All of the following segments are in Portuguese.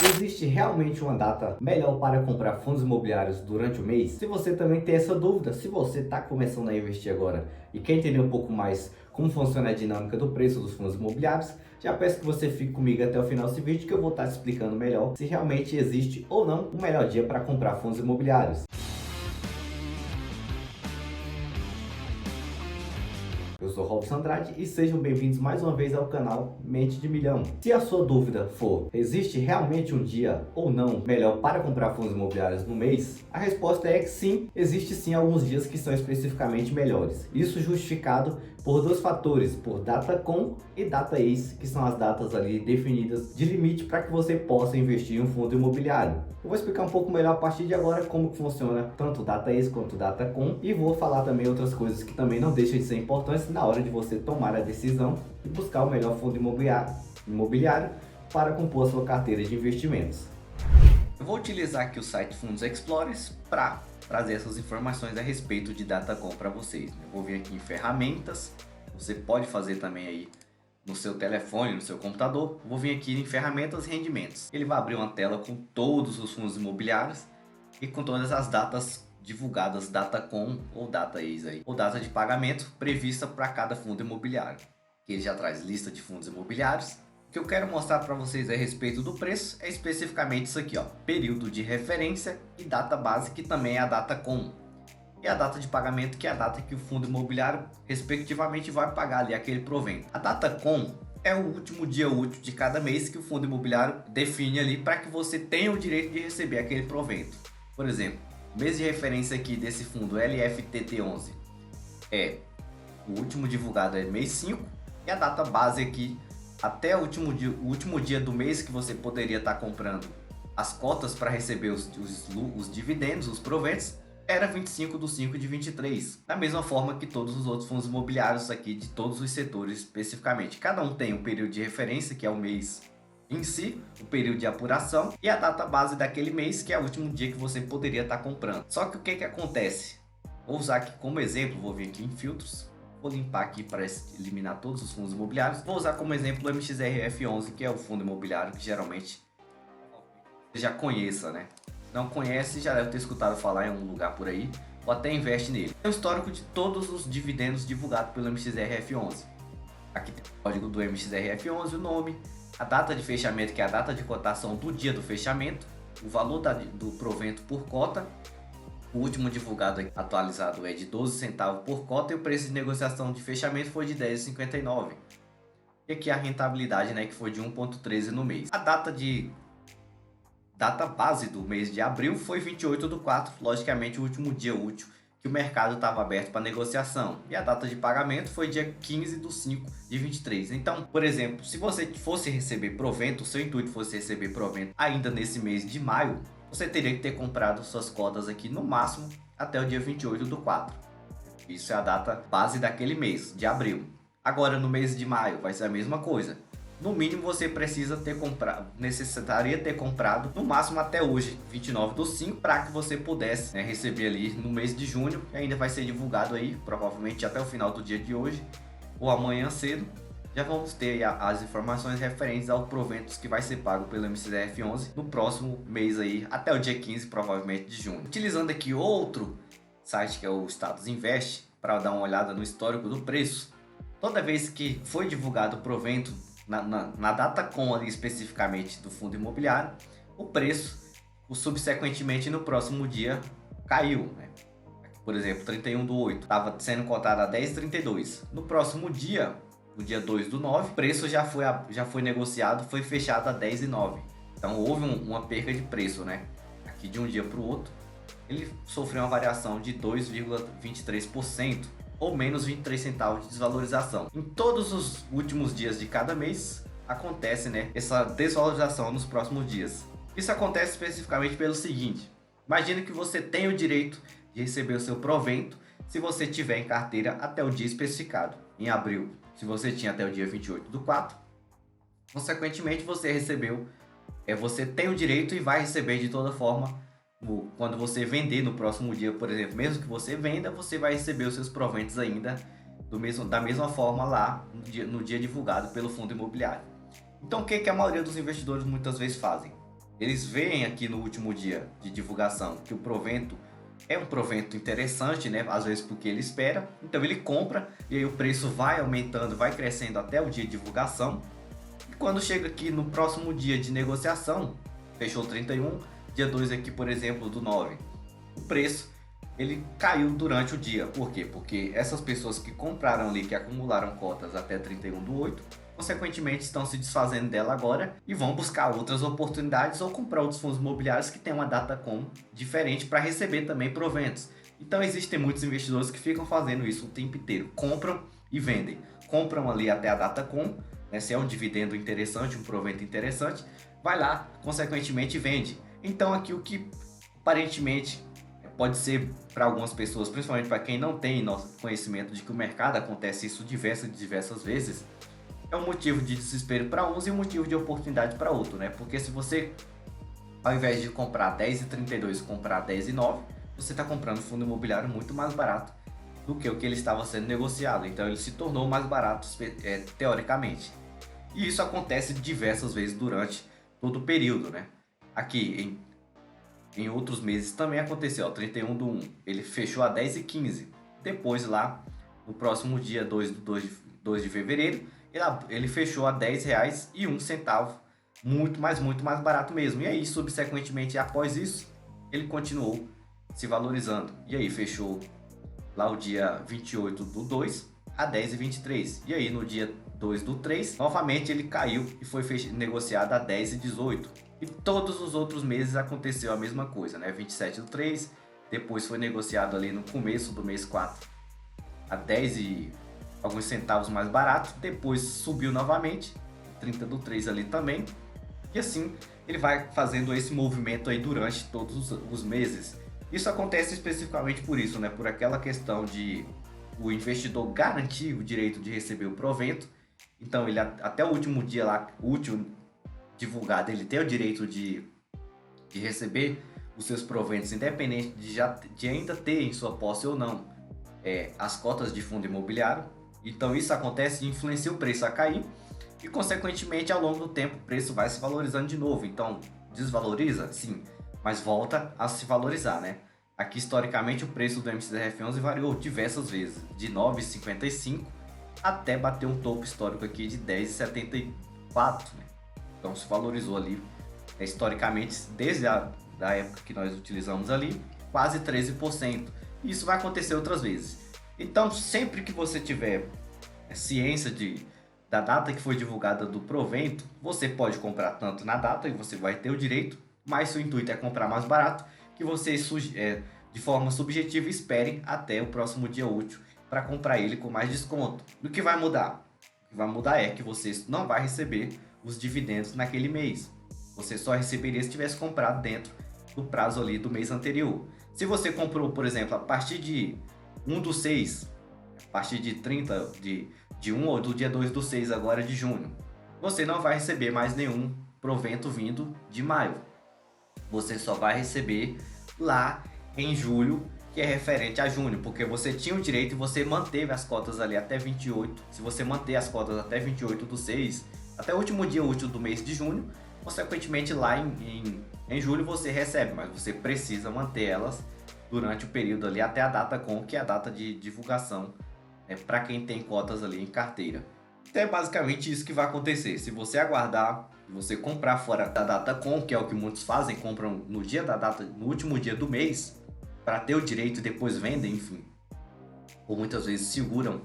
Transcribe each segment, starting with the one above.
Existe realmente uma data melhor para comprar fundos imobiliários durante o mês? Se você também tem essa dúvida, se você está começando a investir agora e quer entender um pouco mais como funciona a dinâmica do preço dos fundos imobiliários, já peço que você fique comigo até o final desse vídeo que eu vou estar te explicando melhor se realmente existe ou não o melhor dia para comprar fundos imobiliários. Eu sou Robson Andrade e sejam bem-vindos mais uma vez ao canal Mente de Milhão. Se a sua dúvida for, existe realmente um dia ou não melhor para comprar fundos imobiliários no mês? A resposta é que sim, existe sim alguns dias que são especificamente melhores. Isso justificado por dois fatores, por data com e data ex, que são as datas ali definidas de limite para que você possa investir em um fundo imobiliário. Eu vou explicar um pouco melhor a partir de agora como funciona tanto data ex quanto data com e vou falar também outras coisas que também não deixam de ser importantes na hora de você tomar a decisão e buscar o melhor fundo imobiliário para compor a sua carteira de investimentos. Eu vou utilizar aqui o site Fundos Explorers para trazer essas informações a respeito de Datacom para vocês. Eu vou vir aqui em ferramentas, você pode fazer também aí no seu telefone, no seu computador. Eu vou vir aqui em ferramentas e rendimentos. Ele vai abrir uma tela com todos os fundos imobiliários e com todas as datas divulgadas, Datacom ou data ex aí, ou data de pagamento prevista para cada fundo imobiliário. Ele já traz lista de fundos imobiliários. O que eu quero mostrar para vocês a respeito do preço é especificamente isso aqui, ó, período de referência e data base, que também é a data com, e a data de pagamento, que é a data que o fundo imobiliário respectivamente vai pagar ali aquele provento. A data com é o último dia útil de cada mês que o fundo imobiliário define ali para que você tenha o direito de receber aquele provento. Por exemplo, o mês de referência aqui desse fundo LFTT11 é o último divulgado é mês 5 e a data base aqui até o último dia do mês que você poderia estar comprando as cotas para receber os dividendos, os proventos, era 25/5/23. Da mesma forma que todos os outros fundos imobiliários aqui de todos os setores especificamente. Cada um tem um período de referência, que é o mês em si, o período de apuração e a data base daquele mês, que é o último dia que você poderia estar comprando. Só que o que acontece? Vou usar aqui como exemplo, vou vir aqui em filtros. Vou limpar aqui para eliminar todos os fundos imobiliários. Vou usar como exemplo o MXRF11, que é o fundo imobiliário que geralmente você já conheça, né? Não conhece, já deve ter escutado falar em algum lugar por aí, ou até investe nele. É o histórico de todos os dividendos divulgados pelo MXRF11. Aqui tem o código do MXRF11, o nome, a data de fechamento, que é a data de cotação do dia do fechamento, o valor do provento por cota. O último divulgado atualizado é de 12 centavos por cota e o preço de negociação de fechamento foi de 10,59. E aqui a rentabilidade, né, que foi de 1,13 no mês. A data base do mês de abril foi 28/4, logicamente o último dia útil que o mercado estava aberto para negociação. E a data de pagamento foi dia 15/5/23. Então, por exemplo, se você fosse receber provento, o seu intuito fosse receber provento ainda nesse mês de maio, você teria que ter comprado suas cotas aqui no máximo até o dia 28/4. Isso é a data base daquele mês, de abril. Agora no mês de maio vai ser a mesma coisa. No mínimo você necessitaria ter comprado no máximo até hoje, 29/5, para que você pudesse, né, receber ali no mês de junho, que ainda vai ser divulgado aí, provavelmente até o final do dia de hoje ou amanhã cedo. Já vamos ter as informações referentes aos proventos que vai ser pago pelo MXRF11 no próximo mês aí, até o dia 15 provavelmente de junho. Utilizando aqui outro site que é o Status Invest, para dar uma olhada no histórico do preço. Toda vez que foi divulgado o provento na data com ali especificamente do fundo imobiliário, o preço, subsequentemente no próximo dia, caiu, né? Por exemplo, 31/8 estava sendo cotado a 10,32. No próximo dia, no dia 2/9, o preço já foi negociado, foi fechado a 10,09. Então houve uma perca de preço, né? Aqui de um dia para o outro, ele sofreu uma variação de 2,23%, ou menos 23 centavos de desvalorização. Em todos os últimos dias de cada mês acontece, né, essa desvalorização nos próximos dias. Isso acontece especificamente pelo seguinte: imagine que você tem o direito de receber o seu provento se você tiver em carteira até o dia especificado. Em abril, se você tinha até o dia 28/4, consequentemente você tem o direito e vai receber de toda forma. Quando você vender no próximo dia, por exemplo, mesmo que você venda, você vai receber os seus proventos ainda da mesma forma lá no dia divulgado pelo fundo imobiliário. Então o que a maioria dos investidores muitas vezes fazem? eles veem aqui no último dia de divulgação que o provento é um provento interessante, né? Às vezes porque ele espera, então ele compra e aí o preço vai aumentando, vai crescendo até o dia de divulgação. E quando chega aqui no próximo dia de negociação, fechou 31, dia 2 aqui, por exemplo, do 9, o preço ele caiu durante o dia. Por quê? Porque essas pessoas que compraram ali, que acumularam cotas até 31 do 8, consequentemente estão se desfazendo dela agora e vão buscar outras oportunidades ou comprar outros fundos imobiliários que têm uma datacom diferente para receber também proventos. Então existem muitos investidores que ficam fazendo isso o tempo inteiro, compram e vendem. Compram ali até a datacom, né, se é um dividendo interessante, um provento interessante, vai lá, consequentemente vende. Então aqui o que aparentemente pode ser para algumas pessoas, principalmente para quem não tem nosso conhecimento de que o mercado acontece isso diversas vezes, é um motivo de desespero para uns e um motivo de oportunidade para outro, né? Porque se você, ao invés de comprar 10,32, comprar 10,9, você está comprando fundo imobiliário muito mais barato do que o que ele estava sendo negociado. Então ele se tornou mais barato teoricamente. E isso acontece diversas vezes durante todo o período, né? Aqui em outros meses também aconteceu, ó, 31 do 1, ele fechou a 10,15. Depois lá, no próximo dia 2 de fevereiro, ele fechou a R$10,01, muito mais barato mesmo. E aí, subsequentemente, após isso, ele continuou se valorizando. E aí, fechou lá o dia 28 do 2 a 10,23. E aí, no dia 2 do 3, novamente ele caiu e foi negociado a 10,18. E todos os outros meses aconteceu a mesma coisa, né? 27 do 3, depois foi negociado ali no começo do mês 4 a 10 e alguns centavos mais barato, depois subiu novamente, 30 do 3 ali também, e assim ele vai fazendo esse movimento aí durante todos os meses. Isso acontece especificamente por isso, né? Por aquela questão de o investidor garantir o direito de receber o provento. Então ele até o último dia lá, útil divulgado, ele tem o direito de receber os seus proventos, independente de ainda ter em sua posse ou não as cotas de fundo imobiliário. Então isso acontece e influencia o preço a cair e consequentemente ao longo do tempo o preço vai se valorizando de novo. Então desvaloriza? Sim, mas volta a se valorizar, né? Aqui historicamente o preço do MCZRF11 variou diversas vezes, de 9,55 até bater um topo histórico aqui de 10,74, né? Então se valorizou ali historicamente desde da época que nós utilizamos ali, quase 13%. E isso vai acontecer outras vezes. Então sempre que você tiver ciência da data que foi divulgada do provento, você pode comprar tanto na data e você vai ter o direito, mas seu intuito é comprar mais barato, que você de forma subjetiva espere até o próximo dia útil para comprar ele com mais desconto. O que vai mudar? O que vai mudar é que você não vai receber os dividendos naquele mês. Você só receberia se tivesse comprado dentro do prazo ali do mês anterior. Se você comprou, por exemplo, a partir de 1 do 6, a partir de 30 de 1 ou do dia 2 do 6 agora de junho, você não vai receber mais nenhum provento vindo de maio. Você só vai receber lá em julho, que é referente a junho, porque você tinha o direito e você manteve as cotas ali até 28. Se você manter as cotas até 28 do 6, até o último dia útil do mês de junho, consequentemente lá em julho você recebe, mas você precisa manter elas durante o período ali até a data que é a data de divulgação, para quem tem cotas ali em carteira. Então é basicamente isso que vai acontecer. Se você aguardar, você comprar fora da data que é o que muitos fazem, compram no dia da data, no último dia do mês, para ter o direito e depois vendem, enfim, ou muitas vezes seguram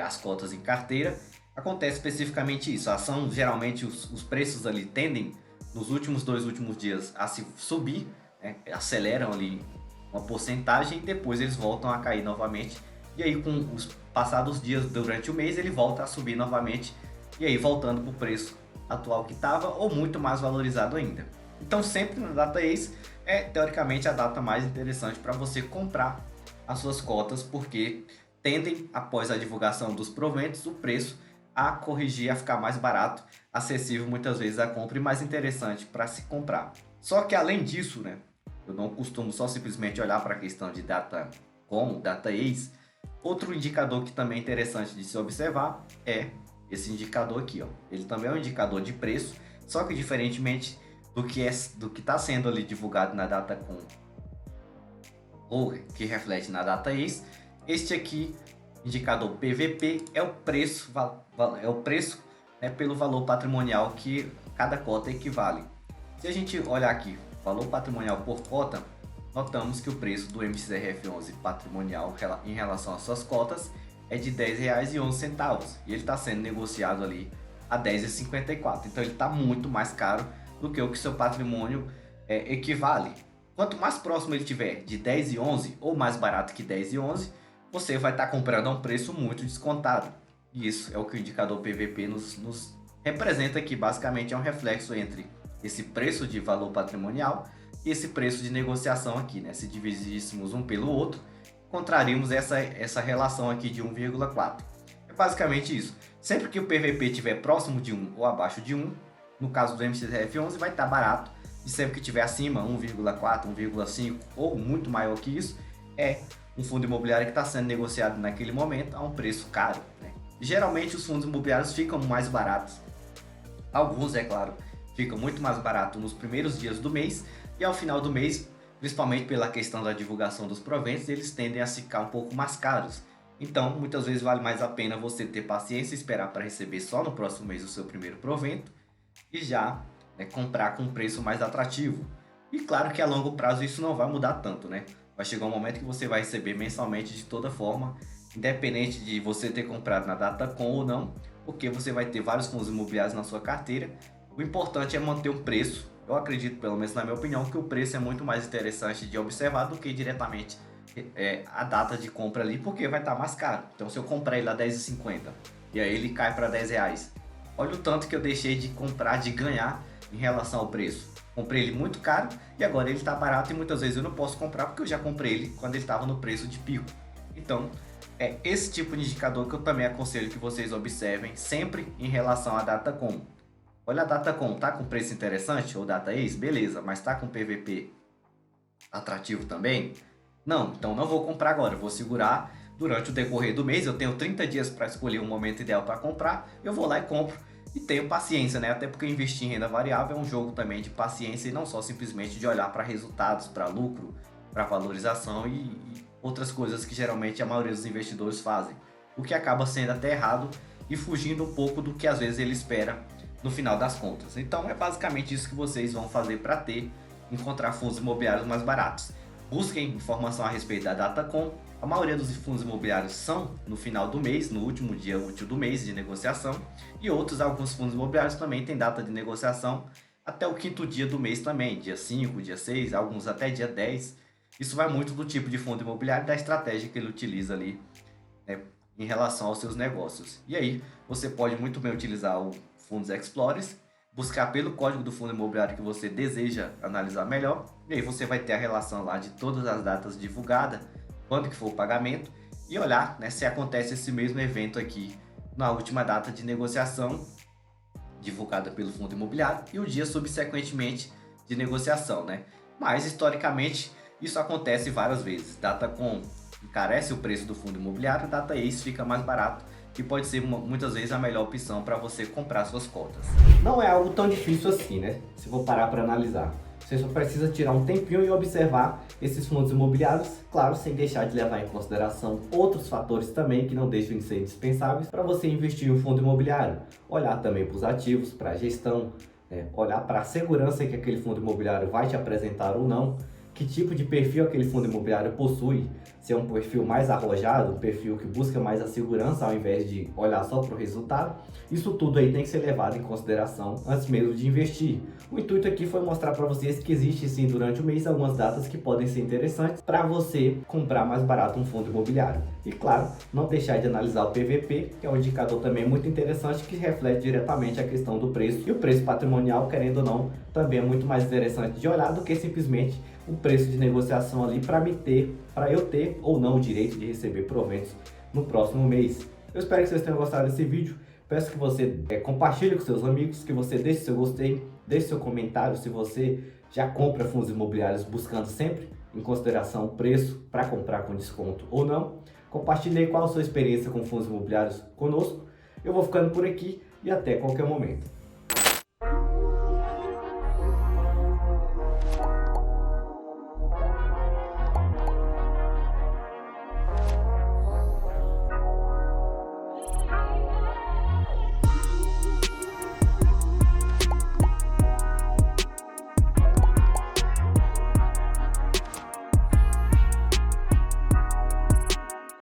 as cotas em carteira, acontece especificamente isso. A ação, geralmente os preços ali tendem nos dois últimos dias a se subir, aceleram ali uma porcentagem e depois eles voltam a cair novamente. E aí com os passados dias durante o mês ele volta a subir novamente e aí voltando para o preço atual que estava ou muito mais valorizado ainda. Então sempre na data ex é teoricamente a data mais interessante para você comprar as suas cotas, porque tendem, após a divulgação dos proventos, o preço a corrigir, a ficar mais barato, acessível muitas vezes a compra e mais interessante para se comprar. Só que além disso, né, eu não costumo só simplesmente olhar para a questão de data ex. Outro indicador que também é interessante de se observar é esse indicador aqui, ó. Ele também é um indicador de preço, só que diferentemente do que está sendo ali divulgado na Datacom ou que reflete na data ex. Este aqui, indicador PVP, é o preço, né, pelo valor patrimonial que cada cota equivale. Se a gente olhar aqui, valor patrimonial por cota, notamos que o preço do MXRF11 patrimonial em relação às suas cotas é de R$ 10,11 e ele está sendo negociado ali a R$ 10,54. Então ele está muito mais caro do que o que seu patrimônio equivale. Quanto mais próximo ele tiver de 10,11 ou mais barato que 10,11, você vai estar comprando a um preço muito descontado. E isso é o que o indicador PVP nos representa aqui. Basicamente é um reflexo entre esse preço de valor patrimonial e esse preço de negociação aqui, né? Se dividíssemos um pelo outro, encontraríamos essa relação aqui de 1,4. É basicamente isso. Sempre que o PVP estiver próximo de 1 ou abaixo de 1, no caso do MXRF11 vai estar barato, e sempre que estiver acima, 1,4, 1,5 ou muito maior que isso, é um fundo imobiliário que está sendo negociado naquele momento a um preço caro, né? Geralmente os fundos imobiliários ficam mais baratos. Alguns, é claro, ficam muito mais baratos nos primeiros dias do mês, e ao final do mês, principalmente pela questão da divulgação dos proventos, eles tendem a ficar um pouco mais caros. Então, muitas vezes vale mais a pena você ter paciência e esperar para receber só no próximo mês o seu primeiro provento e já, né, comprar com um preço mais atrativo. E claro que a longo prazo isso não vai mudar tanto, né? Vai chegar um momento que você vai receber mensalmente de toda forma, independente de você ter comprado na Datacom ou não, porque você vai ter vários fundos imobiliários na sua carteira. O importante é manter um preço. Eu acredito, pelo menos na minha opinião, que o preço é muito mais interessante de observar do que diretamente a data de compra ali, porque vai estar mais caro. Então se eu comprar ele a R$10,50 e aí ele cai para R$10, olha o tanto que eu deixei de comprar, de ganhar em relação ao preço. Comprei ele muito caro e agora ele está barato e muitas vezes eu não posso comprar porque eu já comprei ele quando ele estava no preço de pico. Então é esse tipo de indicador que eu também aconselho que vocês observem sempre em relação à Datacom. Olha, a Datacom tá com preço interessante ou data ex? Beleza, mas tá com PVP atrativo também? Não, então não vou comprar agora, vou segurar durante o decorrer do mês. Eu tenho 30 dias para escolher um momento ideal para comprar, eu vou lá e compro e tenho paciência, né? Até porque investir em renda variável é um jogo também de paciência e não só simplesmente de olhar para resultados, para lucro, para valorização e outras coisas que geralmente a maioria dos investidores fazem, o que acaba sendo até errado e fugindo um pouco do que às vezes ele espera no final das contas. Então é basicamente isso que vocês vão fazer para encontrar fundos imobiliários mais baratos. Busquem informação a respeito da Datacom. A maioria dos fundos imobiliários são no final do mês, no último dia útil do mês de negociação, e alguns fundos imobiliários também têm data de negociação até o quinto dia do mês também, dia 5, dia 6, alguns até dia 10. Isso vai muito do tipo de fundo imobiliário e da estratégia que ele utiliza ali, né, em relação aos seus negócios. E aí você pode muito bem utilizar o Fundos Explorers, buscar pelo código do fundo imobiliário que você deseja analisar melhor, e aí você vai ter a relação lá de todas as datas divulgadas, quando que for o pagamento, e olhar, né, se acontece esse mesmo evento aqui na última data de negociação divulgada pelo fundo imobiliário e o dia subsequentemente de negociação, né? Mas historicamente isso acontece várias vezes. Datacom encarece o preço do fundo imobiliário, data ex fica mais barato, que pode ser muitas vezes a melhor opção para você comprar suas cotas. Não é algo tão difícil assim, né? Se for parar para analisar. Você só precisa tirar um tempinho e observar esses fundos imobiliários, claro, sem deixar de levar em consideração outros fatores também que não deixam de ser indispensáveis para você investir em um fundo imobiliário. Olhar também para os ativos, para a gestão, né? Olhar para a segurança que aquele fundo imobiliário vai te apresentar ou não, que tipo de perfil aquele fundo imobiliário possui, se é um perfil mais arrojado, um perfil que busca mais a segurança ao invés de olhar só para o resultado. Isso tudo aí tem que ser levado em consideração antes mesmo de investir. O intuito aqui foi mostrar para vocês que existe sim durante o mês algumas datas que podem ser interessantes para você comprar mais barato um fundo imobiliário. E claro, não deixar de analisar o PVP, que é um indicador também muito interessante que reflete diretamente a questão do preço. E o preço patrimonial, querendo ou não, também é muito mais interessante de olhar do que simplesmente o preço de negociação ali para eu ter ou não o direito de receber proventos no próximo mês. Eu espero que vocês tenham gostado desse vídeo. Peço que você compartilhe com seus amigos, que você deixe seu gostei, deixe seu comentário se você já compra fundos imobiliários buscando sempre em consideração o preço para comprar com desconto ou não. Compartilhe aí qual a sua experiência com fundos imobiliários conosco. Eu vou ficando por aqui e até qualquer momento.